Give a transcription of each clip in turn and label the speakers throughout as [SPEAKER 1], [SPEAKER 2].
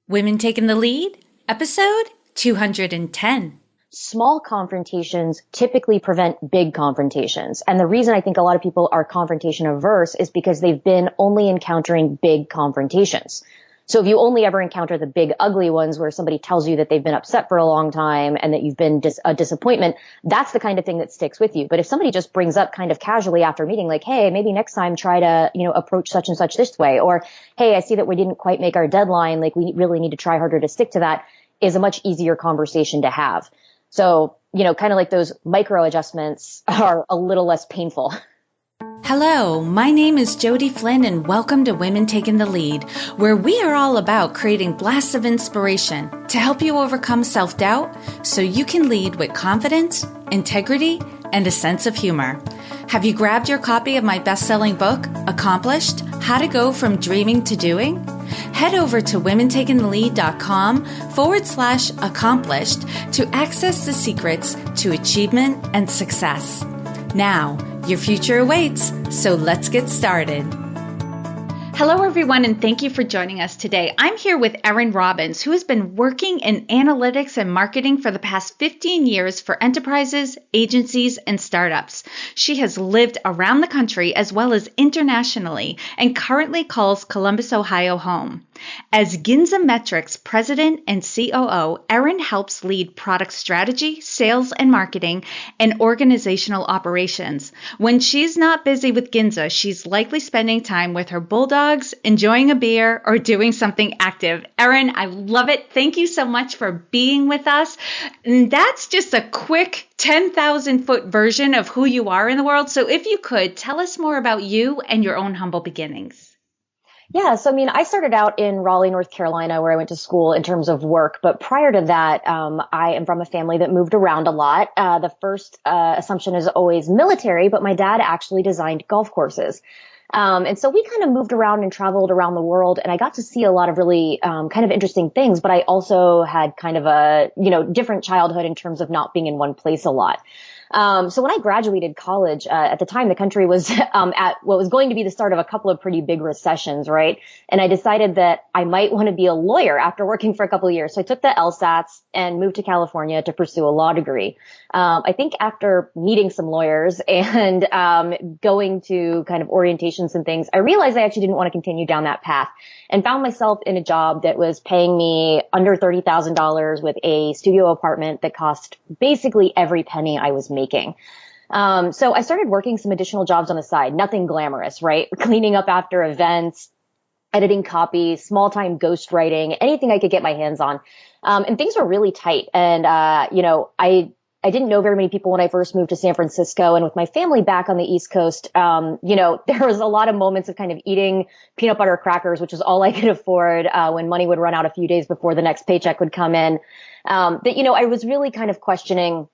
[SPEAKER 1] Women Taking the Lead, episode 210.
[SPEAKER 2] Small confrontations typically prevent big confrontations. And the reason I think a lot of people are confrontation averse is because they've been only encountering big confrontations. So if you only ever encounter the big ugly ones where somebody tells you that they've been upset for a long time and that you've been a disappointment, that's the kind of thing that sticks with you. But if somebody just brings up kind of casually after a meeting, like, hey, maybe next time try to, approach such and such this way, or, hey, I see that we didn't quite make our deadline. Like, we really need to try harder to stick to that, is a much easier conversation to have. So, kind of like those micro adjustments are a little less painful.
[SPEAKER 1] Hello, my name is Jody Flynn and welcome to Women Taking the Lead, where we are all about creating blasts of inspiration to help you overcome self-doubt so you can lead with confidence, integrity, and a sense of humor. Have you grabbed your copy of my best-selling book, Accomplished: How to Go from Dreaming to Doing? Head over to womentakingthelead.com/accomplished to access the secrets to achievement and success. Now, your future awaits, so let's get started. Hello, everyone, and thank you for joining us today. I'm here with Erin Robbins, who has been working in analytics and marketing for the past 15 years for enterprises, agencies, and startups. She has lived around the country as well as internationally and currently calls Columbus, Ohio home. As GinzaMetrics President and COO, Erin helps lead product strategy, sales and marketing, and organizational operations. When she's not busy with Ginza, she's likely spending time with her bulldogs, enjoying a beer, or doing something active. Erin, I love it. Thank you so much for being with us. And that's just a quick 10,000-foot version of who you are in the world. So if you could, tell us more about you and your own humble beginnings.
[SPEAKER 2] Yeah. So, I started out in Raleigh, North Carolina, where I went to school in terms of work. But prior to that, I am from a family that moved around a lot. The first assumption is always military, but my dad actually designed golf courses. And so we kind of moved around and traveled around the world, and I got to see a lot of really kind of interesting things. But I also had kind of a, different childhood in terms of not being in one place a lot. So when I graduated college, at the time, the country was at what was going to be the start of a couple of pretty big recessions, right? And I decided that I might want to be a lawyer after working for a couple of years. So I took the LSATs and moved to California to pursue a law degree. I think after meeting some lawyers and going to kind of orientations and things, I realized I actually didn't want to continue down that path and found myself in a job that was paying me under $30,000 with a studio apartment that cost basically every penny I was making. So I started working some additional jobs on the side, nothing glamorous, right? Cleaning up after events, editing copy, small time ghostwriting, anything I could get my hands on. And things were really tight. And, I didn't know very many people when I first moved to San Francisco, and with my family back on the East Coast, there was a lot of moments of kind of eating peanut butter crackers, which was all I could afford, when money would run out a few days before the next paycheck would come in. I was really kind of questioning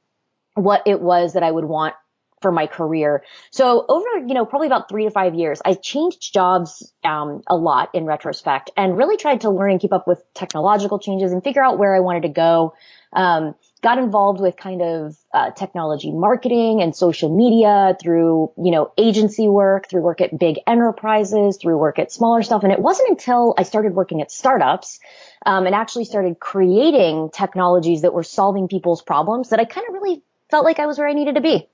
[SPEAKER 2] what it was that I would want for my career. So over, probably about 3 to 5 years, I changed jobs, a lot in retrospect, and really tried to learn and keep up with technological changes and figure out where I wanted to go. Got involved with kind of, technology marketing and social media through, agency work, through work at big enterprises, through work at smaller stuff. And it wasn't until I started working at startups, and actually started creating technologies that were solving people's problems that I kind of really felt like I was where I needed to be.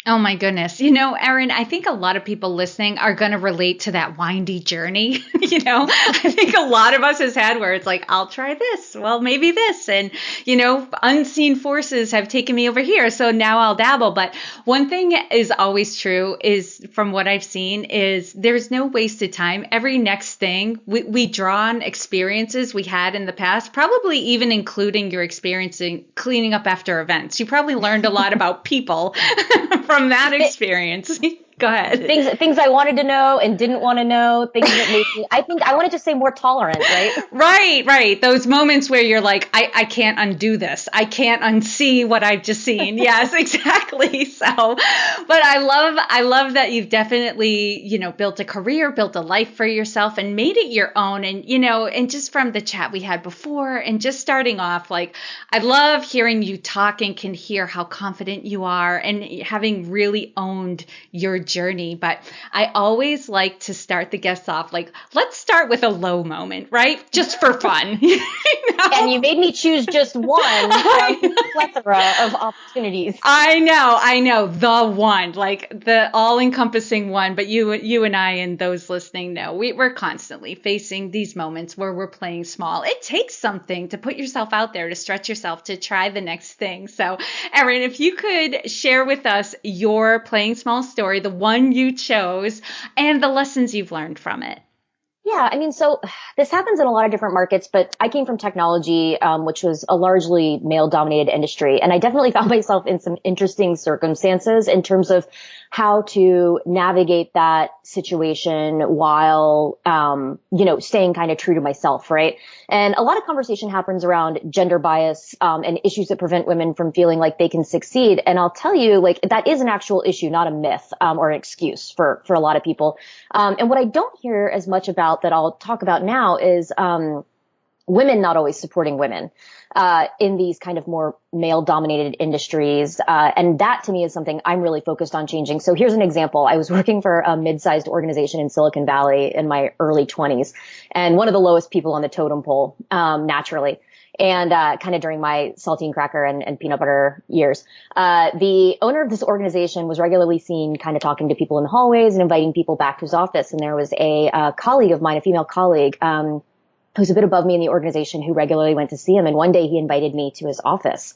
[SPEAKER 1] Oh my goodness. Erin, I think a lot of people listening are going to relate to that windy journey. I think a lot of us has had where it's like, I'll try this. Well, maybe this. And, unseen forces have taken me over here. So now I'll dabble. But one thing is always true is from what I've seen is there's no wasted time. Every next thing we draw on experiences we had in the past, probably even including your experience in cleaning up after events. You probably learned a lot about people from that experience. Go ahead.
[SPEAKER 2] Things I wanted to know and didn't want to know, things that made me, I think I wanted to say more tolerant, right?
[SPEAKER 1] Right. Those moments where you're like, I can't undo this. I can't unsee what I've just seen. Yes, exactly. So, but I love that you've definitely, built a career, built a life for yourself and made it your own. And, and just from the chat we had before and just starting off, like, I love hearing you talk and can hear how confident you are and having really owned your journey, but I always like to start the guests off like, let's start with a low moment, right? Just for fun. You know?
[SPEAKER 2] And you made me choose just one from the plethora of opportunities.
[SPEAKER 1] I know, the one, like the all-encompassing one. But you and I and those listening know we're constantly facing these moments where we're playing small. It takes something to put yourself out there, to stretch yourself, to try the next thing. So, Erin, if you could share with us your playing small story, the one you chose, and the lessons you've learned from it.
[SPEAKER 2] Yeah, I mean, so this happens in a lot of different markets, but I came from technology, which was a largely male-dominated industry. And I definitely found myself in some interesting circumstances in terms of how to navigate that situation while, staying kind of true to myself, right? And a lot of conversation happens around gender bias, and issues that prevent women from feeling like they can succeed. And I'll tell you, like, that is an actual issue, not a myth, or an excuse for a lot of people. And what I don't hear as much about that I'll talk about now is, women not always supporting women in these kind of more male-dominated industries. And that to me is something I'm really focused on changing. So here's an example. I was working for a mid-sized organization in Silicon Valley in my early 20s, and one of the lowest people on the totem pole, naturally. And kind of during my saltine cracker and peanut butter years, the owner of this organization was regularly seen kind of talking to people in the hallways and inviting people back to his office. And there was a colleague of mine, a female colleague, who's a bit above me in the organization, who regularly went to see him. And one day he invited me to his office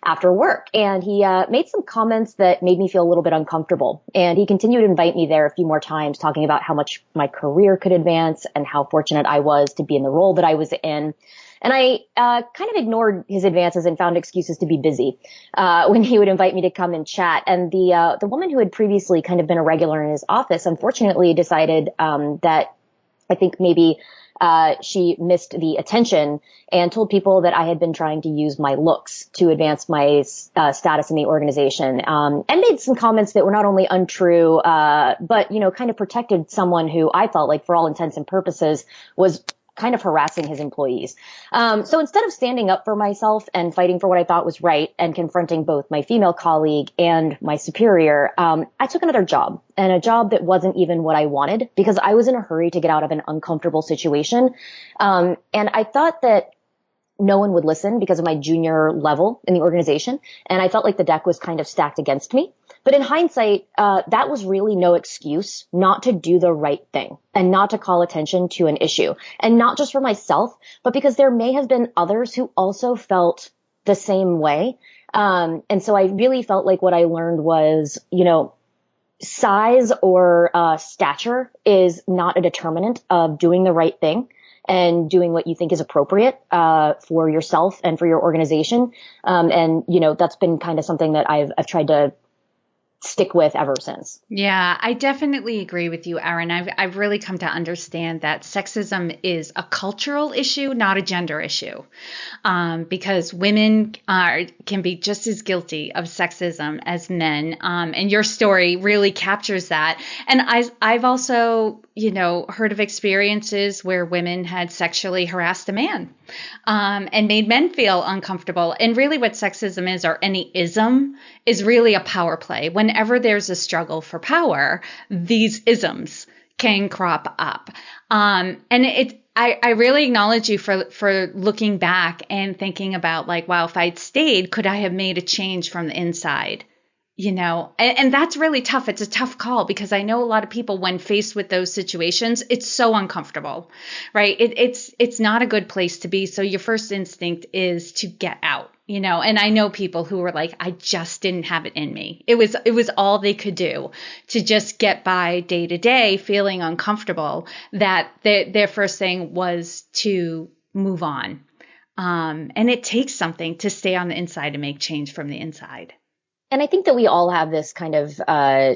[SPEAKER 2] after work, and he made some comments that made me feel a little bit uncomfortable. And he continued to invite me there a few more times, talking about how much my career could advance and how fortunate I was to be in the role that I was in. And I kind of ignored his advances and found excuses to be busy when he would invite me to come and chat. And the woman who had previously kind of been a regular in his office, unfortunately decided that I think maybe she missed the attention and told people that I had been trying to use my looks to advance my status in the organization, and made some comments that were not only untrue, but, kind of protected someone who I felt like, for all intents and purposes, was kind of harassing his employees. So instead of standing up for myself and fighting for what I thought was right and confronting both my female colleague and my superior, I took another job, and a job that wasn't even what I wanted, because I was in a hurry to get out of an uncomfortable situation. And I thought that no one would listen because of my junior level in the organization. And I felt like the deck was kind of stacked against me. But in hindsight, that was really no excuse not to do the right thing and not to call attention to an issue. And not just for myself, but because there may have been others who also felt the same way. And so I really felt like what I learned was, size or stature is not a determinant of doing the right thing and doing what you think is appropriate for yourself and for your organization. And that's been kind of something that I've tried to stick with ever since.
[SPEAKER 1] Yeah, I definitely agree with you, Erin. I've really come to understand that sexism is a cultural issue, not a gender issue, because women can be just as guilty of sexism as men. And your story really captures that. And I've also, heard of experiences where women had sexually harassed a man, and made men feel uncomfortable. And really what sexism is, or any ism, is really a power play. Whenever there's a struggle for power, these isms can crop up. And I really acknowledge you for looking back and thinking about, like, wow, if I'd stayed, could I have made a change from the inside? And that's really tough. It's a tough call, because I know a lot of people, when faced with those situations, it's so uncomfortable, right? It's not a good place to be. So your first instinct is to get out, and I know people who were like, I just didn't have it in me. It was all they could do to just get by day to day, feeling uncomfortable, that their first thing was to move on. And it takes something to stay on the inside and make change from the inside.
[SPEAKER 2] And I think that we all have this kind of,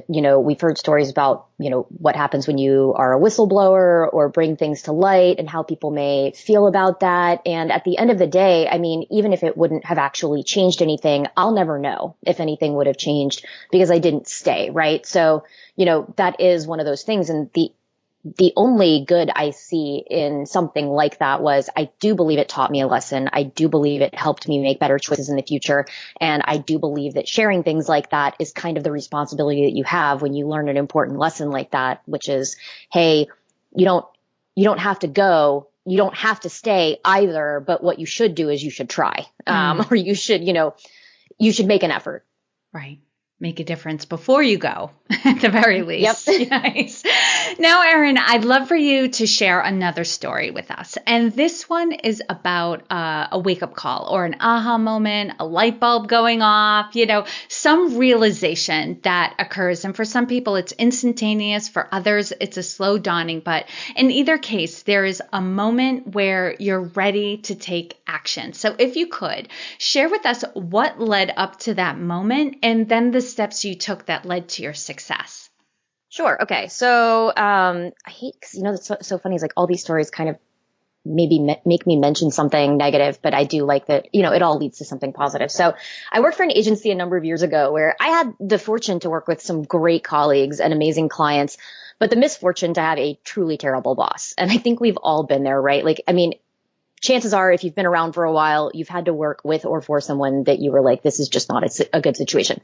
[SPEAKER 2] we've heard stories about, what happens when you are a whistleblower or bring things to light and how people may feel about that. And at the end of the day, I mean, even if it wouldn't have actually changed anything, I'll never know if anything would have changed because I didn't stay, right? So, that is one of those things. And the only good I see in something like that was I do believe it taught me a lesson. I do believe it helped me make better choices in the future. And I do believe that sharing things like that is kind of the responsibility that you have when you learn an important lesson like that, which is, hey, you don't have to go. You don't have to stay either. But what you should do is you should try, or you should make an effort.
[SPEAKER 1] Right. Make a difference before you go, at the very least. Yep. Nice. Now, Erin, I'd love for you to share another story with us. And this one is about a wake-up call or an aha moment, a light bulb going off, some realization that occurs. And for some people, it's instantaneous. For others, it's a slow dawning. But in either case, there is a moment where you're ready to take action. So if you could, share with us what led up to that moment and then the steps you took that led to your success.
[SPEAKER 2] Sure. Okay. So, I hate, cause that's so funny is like all these stories kind of maybe make me mention something negative, but I do like that, it all leads to something positive. So I worked for an agency a number of years ago where I had the fortune to work with some great colleagues and amazing clients, but the misfortune to have a truly terrible boss. And I think we've all been there, right? Chances are, if you've been around for a while, you've had to work with or for someone that you were like, this is just not a good situation.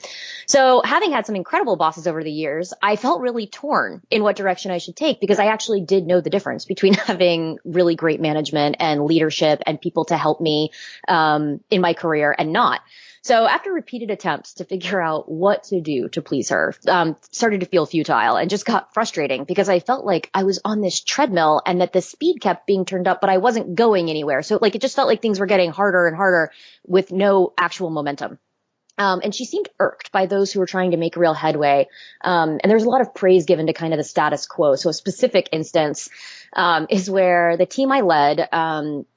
[SPEAKER 2] So having had some incredible bosses over the years, I felt really torn in what direction I should take because I actually did know the difference between having really great management and leadership and people to help me in my career and not. So after repeated attempts to figure out what to do to please her, started to feel futile and just got frustrating because I felt like I was on this treadmill and that the speed kept being turned up, but I wasn't going anywhere. So it just felt like things were getting harder and harder with no actual momentum. And she seemed irked by those who were trying to make real headway. And there was a lot of praise given to kind of the status quo. So a specific instance is where the team I led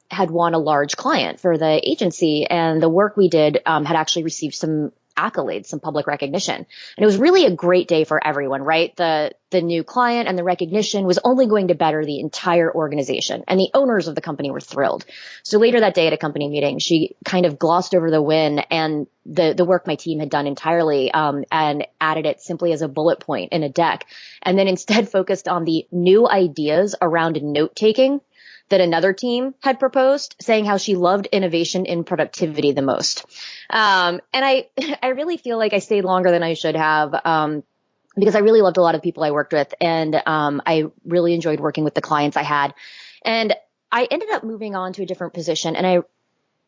[SPEAKER 2] had won a large client for the agency, and the work we did had actually received some accolades, some public recognition. And it was really a great day for everyone, right? The new client and the recognition was only going to better the entire organization, and the owners of the company were thrilled. So later that day at a company meeting, she kind of glossed over the win and the work my team had done entirely, and added it simply as a bullet point in a deck, and then instead focused on the new ideas around note-taking that another team had proposed, saying how she loved innovation in productivity the most. And I really feel like I stayed longer than I should have, because I really loved a lot of people I worked with, and I really enjoyed working with the clients I had. And I ended up moving on to a different position, and I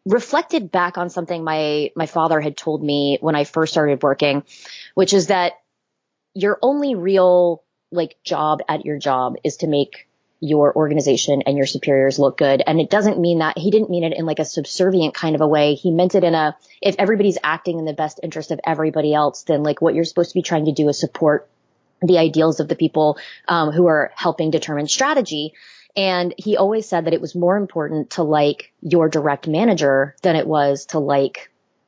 [SPEAKER 2] reflected back on something my father had told me when I first started working, which is that your only real job at your job is to make your organization and your superiors look good. And it doesn't mean that he didn't mean it in a subservient kind of a way. He meant it in if everybody's acting in the best interest of everybody else, then what you're supposed to be trying to do is support the ideals of the people who are helping determine strategy. And he always said that it was more important to like your direct manager than it was to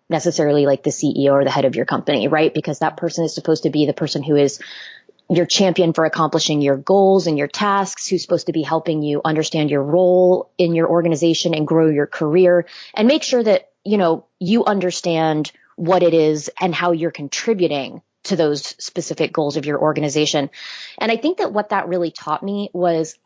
[SPEAKER 2] necessarily the CEO or the head of your company, right? Because that person is supposed to be the person who is your champion for accomplishing your goals and your tasks, who's supposed to be helping you understand your role in your organization and grow your career and make sure that, you understand what it is and how you're contributing to those specific goals of your organization. And I think that what that really taught me was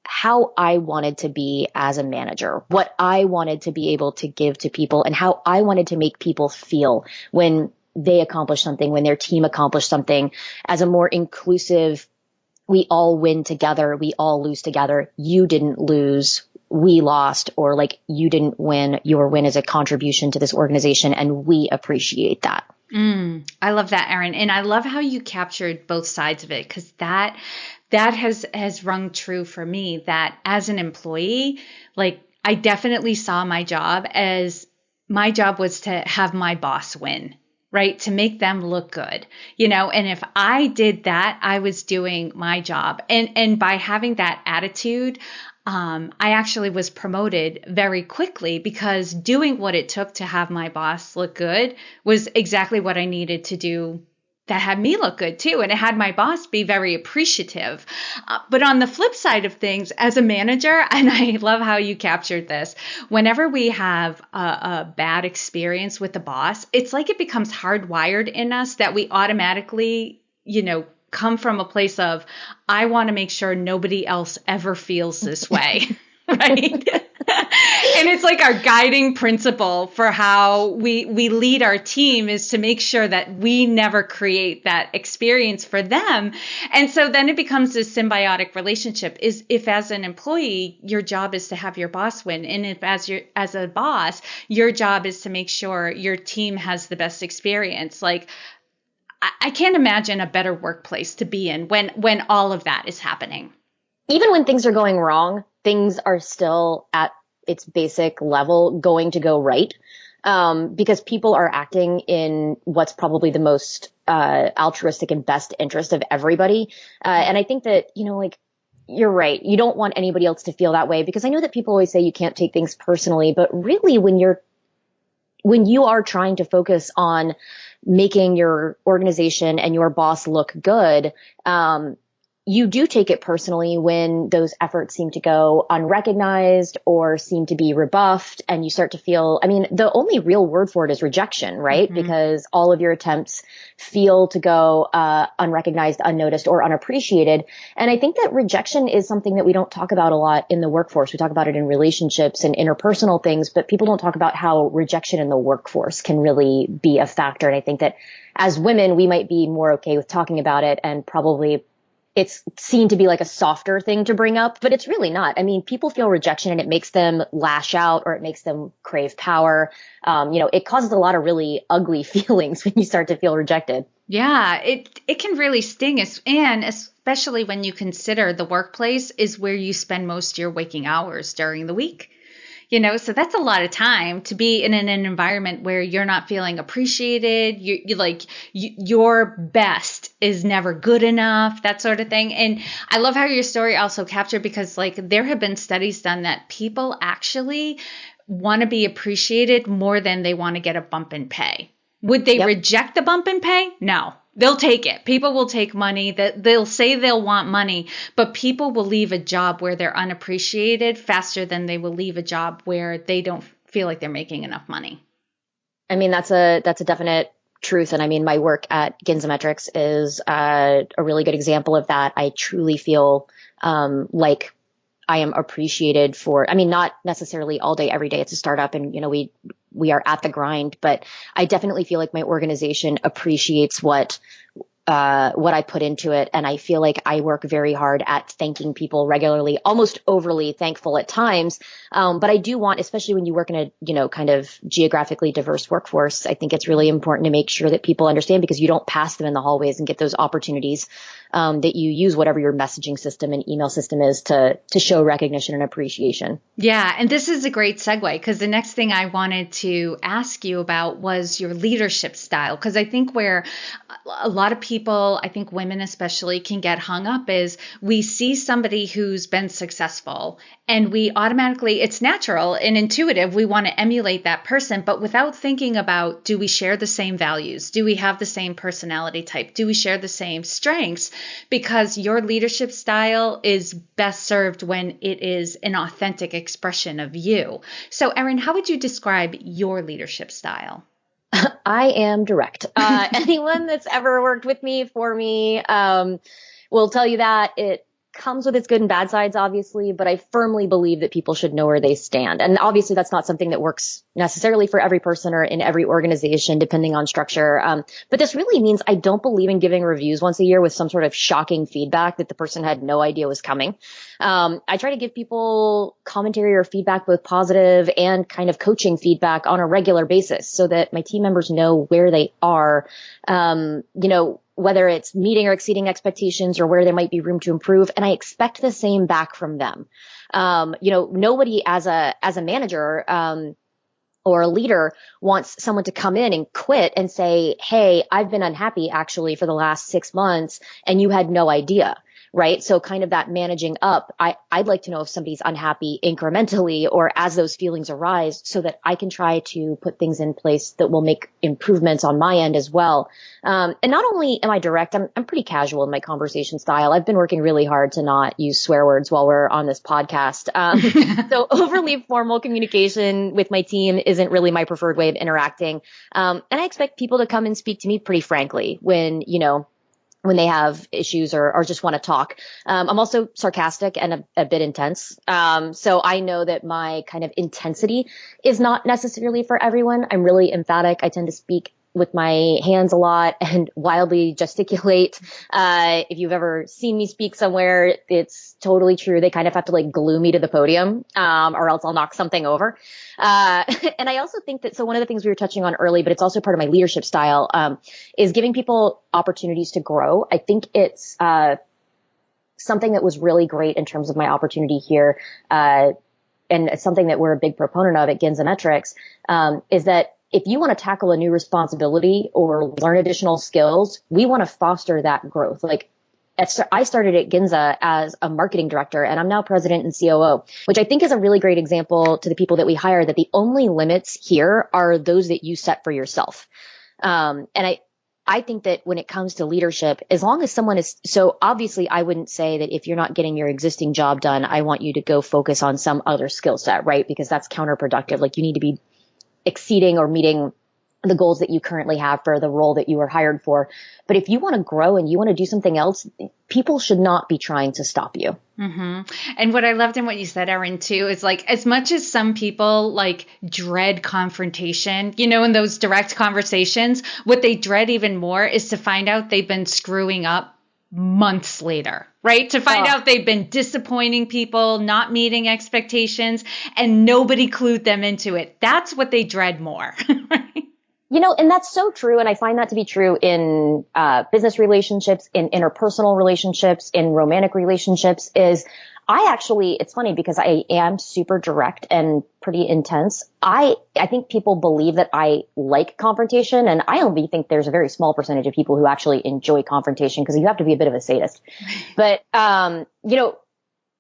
[SPEAKER 2] how I wanted to be as a manager, what I wanted to be able to give to people, and how I wanted to make people feel when they accomplish something, when their team accomplished something, as a more inclusive, we all win together, we all lose together, you didn't lose, we lost, or you didn't win, your win is a contribution to this organization, and we appreciate that.
[SPEAKER 1] I love that, Erin. And I love how you captured both sides of it, because that has rung true for me, that as an employee, I definitely saw my job was to have my boss win. Right? To make them look good, and if I did that, I was doing my job. And by having that attitude, I actually was promoted very quickly, because doing what it took to have my boss look good was exactly what I needed to do that had me look good too. And it had my boss be very appreciative. But on the flip side of things, as a manager, and I love how you captured this, whenever we have a bad experience with the boss, it's like it becomes hardwired in us that we automatically, come from a place of, I want to make sure nobody else ever feels this way. Right? And it's like our guiding principle for how we lead our team is to make sure that we never create that experience for them. And so then it becomes this symbiotic relationship. Is if as an employee, your job is to have your boss win. And if as a boss, your job is to make sure your team has the best experience. Like, I can't imagine a better workplace to be in when all of that is happening.
[SPEAKER 2] Even when things are going wrong, things are still at its basic level going to go right, because people are acting in what's probably the most altruistic and best interest of everybody. And I think that, like, you're right. You don't want anybody else to feel that way, because I know that people always say you can't take things personally, but really when you are trying to focus on making your organization and your boss look good, you do take it personally when those efforts seem to go unrecognized or seem to be rebuffed, and you start to feel, the only real word for it is rejection, right? Mm-hmm. Because all of your attempts feel to go unrecognized, unnoticed, or unappreciated. And I think that rejection is something that we don't talk about a lot in the workforce. We talk about it in relationships and interpersonal things, but people don't talk about how rejection in the workforce can really be a factor. And I think that as women, we might be more okay with talking about it, and probably it's seen to be like a softer thing to bring up, but it's really not. People feel rejection and it makes them lash out, or it makes them crave power. It causes a lot of really ugly feelings when you start to feel rejected.
[SPEAKER 1] Yeah, it can really sting us, and especially when you consider the workplace is where you spend most of your waking hours during the week. So that's a lot of time to be in an environment where you're not feeling appreciated. Your best is never good enough, that sort of thing. And I love how your story also captured, because there have been studies done that people actually want to be appreciated more than they want to get a bump in pay. Would they reject the bump in pay? No. They'll take it. People will take money. That they'll say they'll want money, but people will leave a job where they're unappreciated faster than they will leave a job where they don't feel like they're making enough money.
[SPEAKER 2] That's a definite truth. And my work at GinzaMetrics is a really good example of that. I truly feel like I am appreciated for, not necessarily all day, every day. It's a startup, and, we are at the grind, but I definitely feel like my organization appreciates what I put into it. And I feel like I work very hard at thanking people regularly, almost overly thankful at times. But I do want, especially when you work in a, kind of geographically diverse workforce, I think it's really important to make sure that people understand, because you don't pass them in the hallways and get those opportunities, that you use whatever your messaging system and email system is to show recognition and appreciation.
[SPEAKER 1] Yeah. And this is a great segue, because the next thing I wanted to ask you about was your leadership style. Because I think where a lot of people, I think women especially, can get hung up is we see somebody who's been successful, and we automatically, it's natural and intuitive, we want to emulate that person, but without thinking about, do we share the same values? Do we have the same personality type? Do we share the same strengths? Because your leadership style is best served when it is an authentic expression of you. So, Erin, how would you describe your leadership style?
[SPEAKER 2] I am direct. Anyone that's ever worked with me, for me, will tell you that it comes with its good and bad sides, obviously, but I firmly believe that people should know where they stand. And obviously that's not something that works necessarily for every person or in every organization, depending on structure. But this really means I don't believe in giving reviews once a year with some sort of shocking feedback that the person had no idea was coming. I try to give people commentary or feedback, both positive and kind of coaching feedback, on a regular basis, so that my team members know where they are, whether it's meeting or exceeding expectations, or where there might be room to improve. And I expect the same back from them. Nobody as a manager, or a leader wants someone to come in and quit and say, hey, I've been unhappy actually for the last 6 months, and you had no idea. Right. So kind of that managing up, I'd like to know if somebody's unhappy incrementally or as those feelings arise, so that I can try to put things in place that will make improvements on my end as well. And not only am I direct, I'm pretty casual in my conversation style. I've been working really hard to not use swear words while we're on this podcast. So overly formal communication with my team isn't really my preferred way of interacting. And I expect people to come and speak to me pretty frankly when, when they have issues or just want to talk. I'm also sarcastic and a bit intense. So I know that my kind of intensity is not necessarily for everyone. I'm really emphatic. I tend to speak with my hands a lot and wildly gesticulate. If you've ever seen me speak somewhere, it's totally true. They kind of have to like glue me to the podium, or else I'll knock something over. And I also think that, so one of the things we were touching on early, but it's also part of my leadership style, is giving people opportunities to grow. I think it's, something that was really great in terms of my opportunity here. And it's something that we're a big proponent of at GinzaMetrics, is that if you want to tackle a new responsibility or learn additional skills, we want to foster that growth. Like I started at Ginza as a marketing director, and I'm now president and COO, which I think is a really great example to the people that we hire, that the only limits here are those that you set for yourself. And I think that when it comes to leadership, as long as someone is, so obviously I wouldn't say that if you're not getting your existing job done, I want you to go focus on some other skill set, right? Because that's counterproductive. Like you need to be exceeding or meeting the goals that you currently have for the role that you were hired for. But if you want to grow and you want to do something else, people should not be trying to stop you.
[SPEAKER 1] Mm-hmm. And what I loved in what you said, Erin, too, is like, as much as some people like dread confrontation, you know, in those direct conversations, what they dread even more is to find out they've been screwing up months later, right? To find out they've been disappointing people, not meeting expectations, and nobody clued them into it. That's what they dread more, right?
[SPEAKER 2] You know, and that's so true. And I find that to be true in business relationships, in interpersonal relationships, in romantic relationships. Is it's funny because I am super direct and pretty intense. I think people believe that I like confrontation, and I only think there's a very small percentage of people who actually enjoy confrontation, because you have to be a bit of a sadist. But, you know,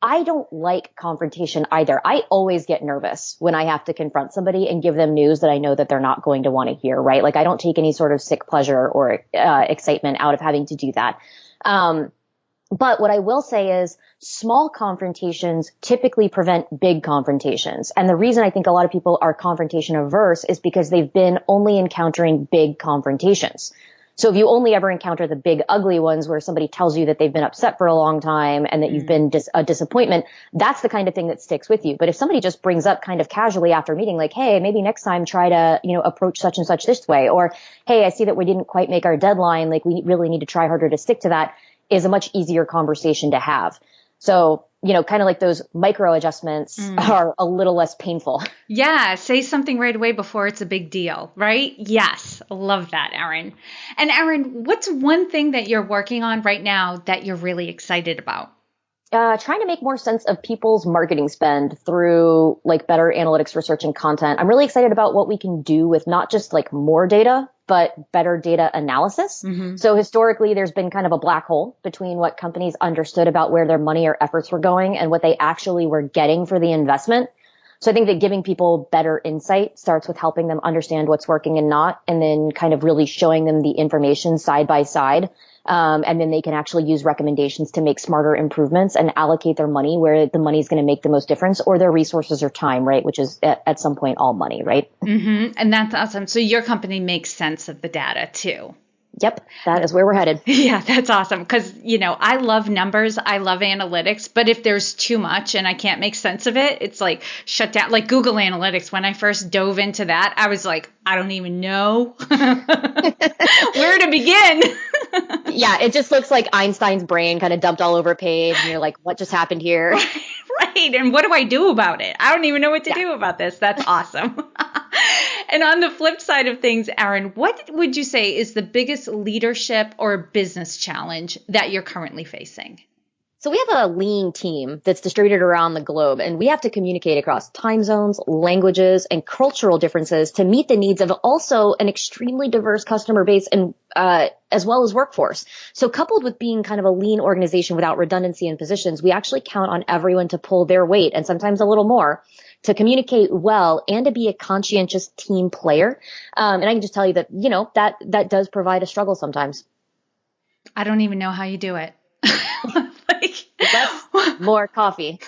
[SPEAKER 2] I don't like confrontation either. I always get nervous when I have to confront somebody and give them news that I know that they're not going to want to hear, right? Like I don't take any sort of sick pleasure or excitement out of having to do that. But what I will say is small confrontations typically prevent big confrontations. And the reason I think a lot of people are confrontation averse is because they've been only encountering big confrontations. So if you only ever encounter the big ugly ones where somebody tells you that they've been upset for a long time and that you've been a disappointment, that's the kind of thing that sticks with you. But if somebody just brings up kind of casually after a meeting, like, hey, maybe next time try to, you know, approach such and such this way, or, hey, I see that we didn't quite make our deadline. Like we really need to try harder to stick to that, is a much easier conversation to have. So, you know, kind of like those micro adjustments are a little less painful.
[SPEAKER 1] Yeah. Say something right away before it's a big deal, right? Yes. Love that, Erin. And Erin, what's one thing that you're working on right now that you're really excited about?
[SPEAKER 2] Trying to make more sense of people's marketing spend through like better analytics, research, and content. I'm really excited about what we can do with not just like more data, but better data analysis. Mm-hmm. So historically, there's been kind of a black hole between what companies understood about where their money or efforts were going and what they actually were getting for the investment. So I think that giving people better insight starts with helping them understand what's working and not, and then kind of really showing them the information side by side. And then they can actually use recommendations to make smarter improvements and allocate their money where the money is going to make the most difference, or their resources or time, right? Which is at some point all money, right?
[SPEAKER 1] Mm-hmm. And that's awesome. So your company makes sense of the data too.
[SPEAKER 2] Yep. That is where we're headed.
[SPEAKER 1] Yeah, that's awesome. Because, you know, I love numbers. I love analytics. But if there's too much and I can't make sense of it, it's like shut down. Like Google Analytics, when I first dove into that, I was like, I don't even know where to begin.
[SPEAKER 2] Yeah, it just looks like Einstein's brain kind of dumped all over a page. And you're like, what just happened here?
[SPEAKER 1] Right. And what do I do about it? I don't even know what to do about this. That's awesome. And on the flip side of things, Erin, what would you say is the biggest leadership or business challenge that you're currently facing?
[SPEAKER 2] So we have a lean team that's distributed around the globe, and we have to communicate across time zones, languages, and cultural differences to meet the needs of also an extremely diverse customer base and as well as workforce. So coupled with being kind of a lean organization without redundancy in positions, we actually count on everyone to pull their weight, and sometimes a little more, to communicate well and to be a conscientious team player. And I can just tell you that, you know, that does provide a struggle sometimes.
[SPEAKER 1] I don't even know how you do it.
[SPEAKER 2] More coffee.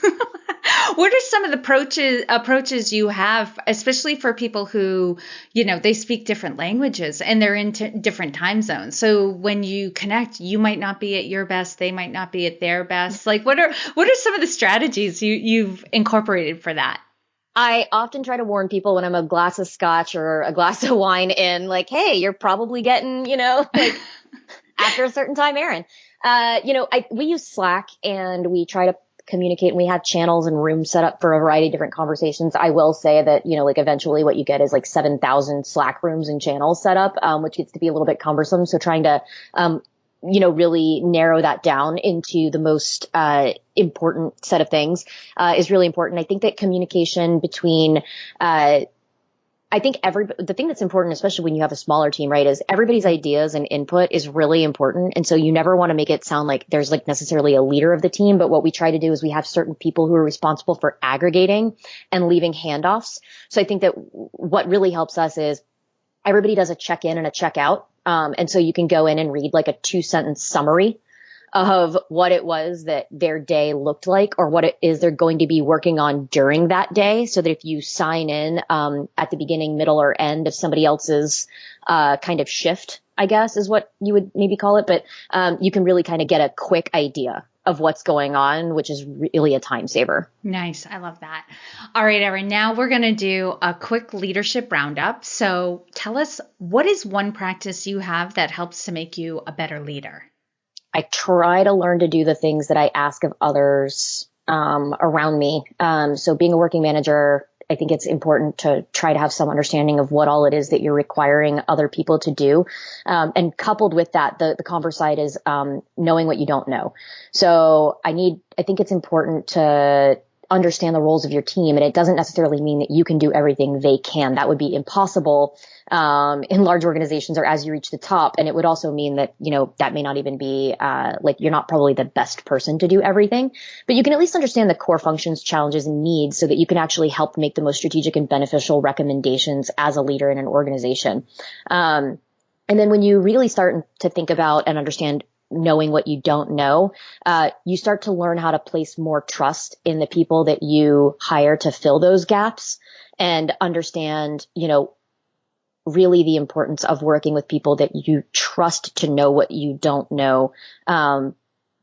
[SPEAKER 1] What are some of the approaches you have, especially for people who, they speak different languages and they're in different time zones? So when you connect, you might not be at your best, they might not be at their best. Like, what are some of the strategies you've incorporated for that?
[SPEAKER 2] I often try to warn people when I'm a glass of scotch or a glass of wine in, like, hey, you're probably getting, like after a certain time, Erin. We use Slack and we try to communicate, and we have channels and rooms set up for a variety of different conversations. I will say that, like eventually what you get is like 7,000 Slack rooms and channels set up, which gets to be a little bit cumbersome. So trying to, really narrow that down into the most important set of things is really important. I think that communication between the thing that's important, especially when you have a smaller team, right, is everybody's ideas and input is really important. And so you never want to make it sound like there's like necessarily a leader of the team. But what we try to do is we have certain people who are responsible for aggregating and leaving handoffs. So I think that what really helps us is everybody does a check-in and a check-out. And so you can go in and read like a 2-sentence summary of what it was that their day looked like or what it is they're going to be working on during that day. So that if you sign in at the beginning, middle, or end of somebody else's kind of shift, I guess is what you would maybe call it. But you can really kind of get a quick idea of what's going on, which is really a time saver.
[SPEAKER 1] Nice. I love that. All right, Erin, now we're going to do a quick leadership roundup. So tell us, what is one practice you have that helps to make you a better leader?
[SPEAKER 2] I try to learn to do the things that I ask of others around me. So being a working manager, I think it's important to try to have some understanding of what all it is that you're requiring other people to do. And coupled with that, the converse side is knowing what you don't know. So I think it's important to understand the roles of your team. And it doesn't necessarily mean that you can do everything they can. That would be impossible in large organizations or as you reach the top. And it would also mean that, that may not even be like you're not probably the best person to do everything, but you can at least understand the core functions, challenges, and needs so that you can actually help make the most strategic and beneficial recommendations as a leader in an organization. And then when you really start to think about and understand knowing what you don't know, you start to learn how to place more trust in the people that you hire to fill those gaps and understand, really the importance of working with people that you trust to know what you don't know.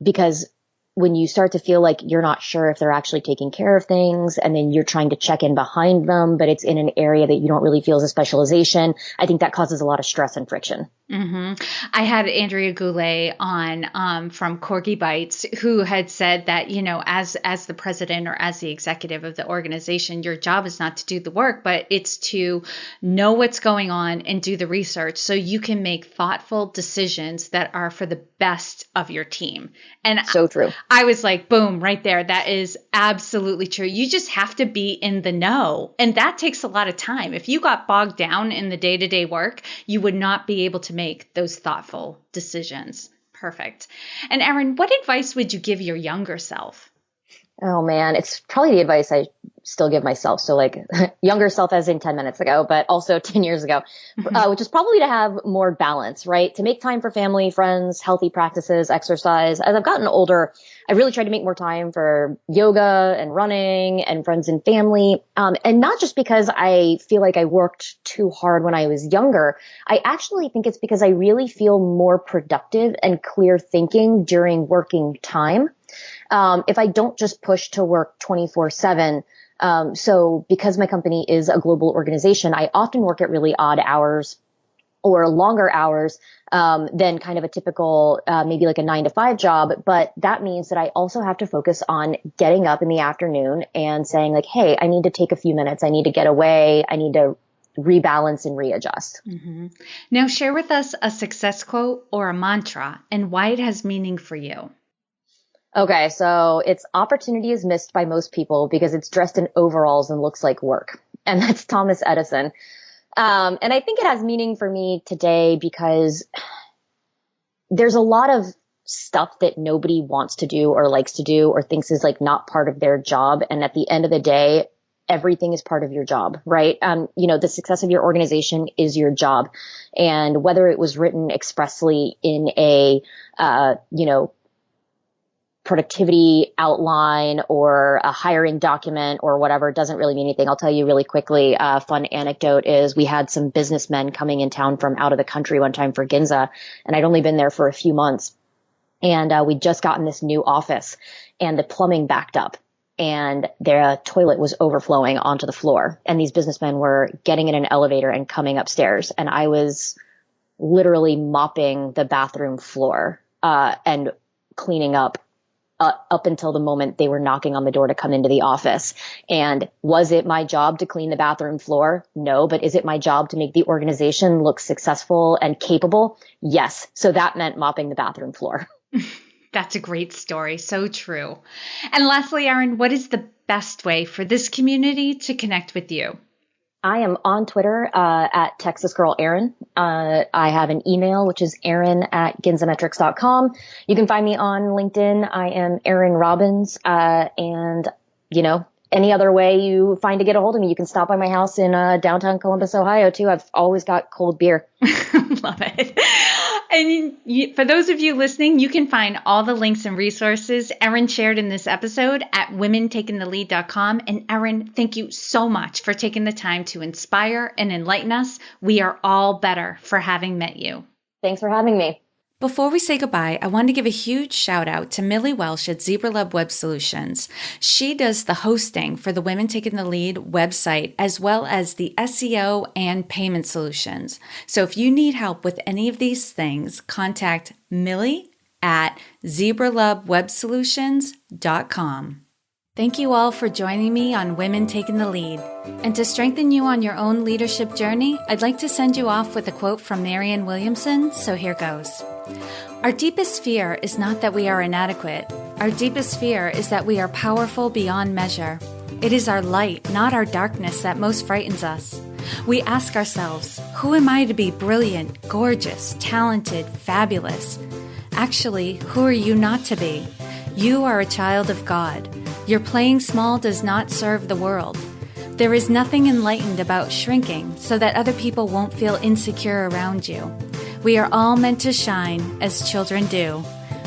[SPEAKER 2] Because when you start to feel like you're not sure if they're actually taking care of things and then you're trying to check in behind them, but it's in an area that you don't really feel is a specialization, I think that causes a lot of stress and friction.
[SPEAKER 1] Mm-hmm. I had Andrea Goulet on from Corgi Bites, who had said that, as the president or as the executive of the organization, your job is not to do the work, but it's to know what's going on and do the research so you can make thoughtful decisions that are for the best of your team. And
[SPEAKER 2] so true.
[SPEAKER 1] I was like, boom, right there. That is absolutely true. You just have to be in the know. And that takes a lot of time. If you got bogged down in the day-to-day work, you would not be able to make those thoughtful decisions. Perfect. And Erin, what advice would you give your younger self?
[SPEAKER 2] Oh man, it's probably the advice I still give myself. So like younger self as in 10 minutes ago, but also 10 years ago, which is probably to have more balance, right? To make time for family, friends, healthy practices, exercise. As I've gotten older, I really tried to make more time for yoga and running and friends and family. And not just because I feel like I worked too hard when I was younger. I actually think it's because I really feel more productive and clear thinking during working time. If I don't just push to work 24/7. So because my company is a global organization, I often work at really odd hours or longer hours than kind of a typical, maybe like a 9-to-5 job. But that means that I also have to focus on getting up in the afternoon and saying like, hey, I need to take a few minutes. I need to get away. I need to rebalance and readjust.
[SPEAKER 1] Mm-hmm. Now share with us a success quote or a mantra and why it has meaning for you.
[SPEAKER 2] Okay, so it's opportunity is missed by most people because it's dressed in overalls and looks like work. And that's Thomas Edison. And I think it has meaning for me today because there's a lot of stuff that nobody wants to do or likes to do or thinks is like not part of their job. And at the end of the day, everything is part of your job, right? The success of your organization is your job. And whether it was written expressly in a, productivity outline or a hiring document or whatever doesn't really mean anything. I'll tell you really quickly, a fun anecdote is we had some businessmen coming in town from out of the country one time for Ginza, and I'd only been there for a few months. And we'd just gotten this new office and the plumbing backed up and their toilet was overflowing onto the floor. And these businessmen were getting in an elevator and coming upstairs. And I was literally mopping the bathroom floor and cleaning up until the moment they were knocking on the door to come into the office. And was it my job to clean the bathroom floor? No. But is it my job to make the organization look successful and capable? Yes. So that meant mopping the bathroom floor.
[SPEAKER 1] That's a great story. So true. And lastly, Erin, what is the best way for this community to connect with you?
[SPEAKER 2] I am on Twitter at Texas Girl Erin. I have an email, which is erin@GinzaMetrics.com. You can find me on LinkedIn. I am Erin Robbins. And, any other way you find to get a hold of me, you can stop by my house in downtown Columbus, Ohio, too. I've always got cold beer.
[SPEAKER 1] Love it. And for those of you listening, you can find all the links and resources Erin shared in this episode at womentakingthelead.com. And Erin, thank you so much for taking the time to inspire and enlighten us. We are all better for having met you.
[SPEAKER 2] Thanks for having me.
[SPEAKER 1] Before we say goodbye, I want to give a huge shout out to Millie Welsh at ZebraLab Web Solutions. She does the hosting for the Women Taking the Lead website, as well as the SEO and payment solutions. So if you need help with any of these things, contact Millie at ZebraLabWebSolutions.com. Thank you all for joining me on Women Taking the Lead. And to strengthen you on your own leadership journey, I'd like to send you off with a quote from Marianne Williamson, so here goes. Our deepest fear is not that we are inadequate. Our deepest fear is that we are powerful beyond measure. It is our light, not our darkness, that most frightens us. We ask ourselves, who am I to be brilliant, gorgeous, talented, fabulous? Actually, who are you not to be? You are a child of God. Your playing small does not serve the world. There is nothing enlightened about shrinking so that other people won't feel insecure around you. We are all meant to shine as children do.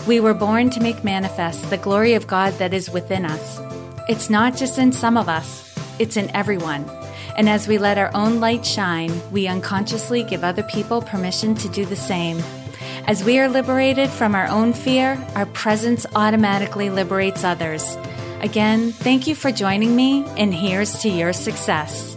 [SPEAKER 1] We were born to make manifest the glory of God that is within us. It's not just in some of us, it's in everyone. And as we let our own light shine, we unconsciously give other people permission to do the same. As we are liberated from our own fear, our presence automatically liberates others. Again, thank you for joining me, and here's to your success.